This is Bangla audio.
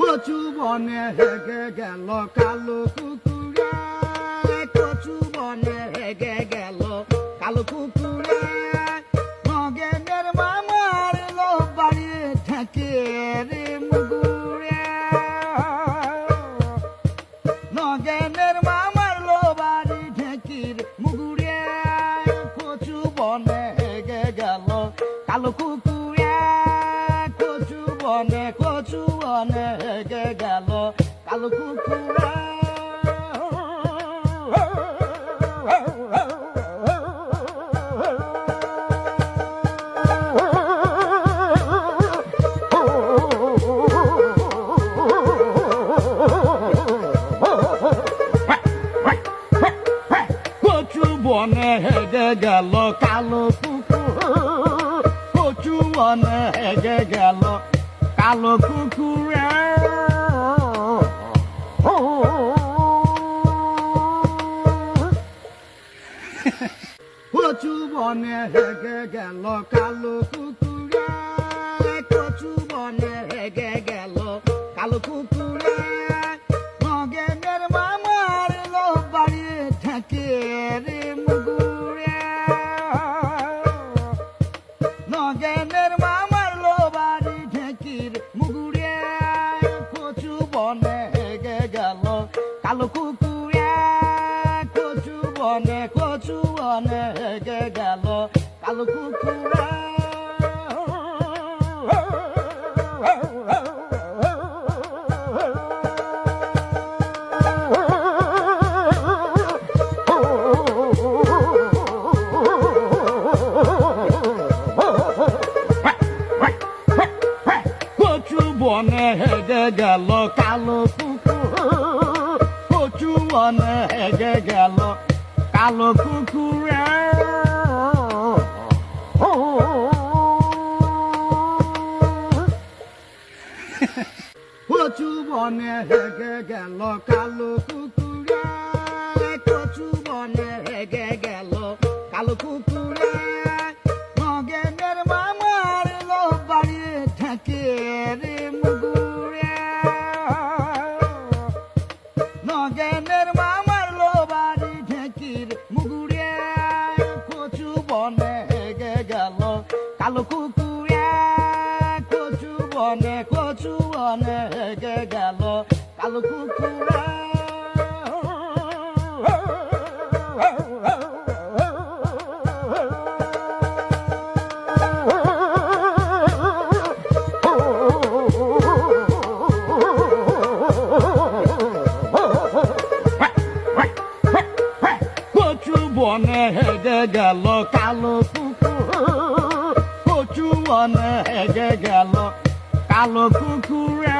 কচু বনে হেগে গেল কালো কুকুরে, কচু বনে হেগে গেল কালো কুকুরে, নগেনের মামার লো বাড়ি থেকে রে মুগুরে, নগেনের মামার লো বাড়ি ঢেকির মুগুরে, কচু বনে হেগে গেল কালো কুকুরে, কচু বনে হেগে গেল কালো কুকুরে। কচু বনে হেগে গেল কালো কুকুর, কচু বনে হেগে গেল কালো কুকুরে, কচু বনে হেগে গেল কালো কুকুরে, কচু বনে হেগে গেল কালো কুকুরে, নগেনের মামার লো বাড়ি থেকে রে মুগুরে, নগেনের মামার লো বাড়ি ঢেকির মুগুরে, কচু বনে হেগে গেল কালো কুকুরে, কচু বনে হেগে গেল কালো কুকুরে। কচু বনে হেগে গেল কালো কুকুর, কচু বনে হেগে গেল কালো কুকুরে, কচু বনে হেগে গেল কালো কুকুরে, কচু বনে হেগে গেল কালো কুকুরে, নগেনের মামার লো বাড়ি থেকে রে মুগুরে, নগেনের মামার লো বাড়ি ঢেকির মুগুরে, কচু বনে হেগে গেল কালো কুকুরে, কচু বনে হেগে গেল কালো কুকুরে। কচু বনে হেগে গেল কালো কুকুর, কচু বনে হেগে গেল কালো কুকুরে।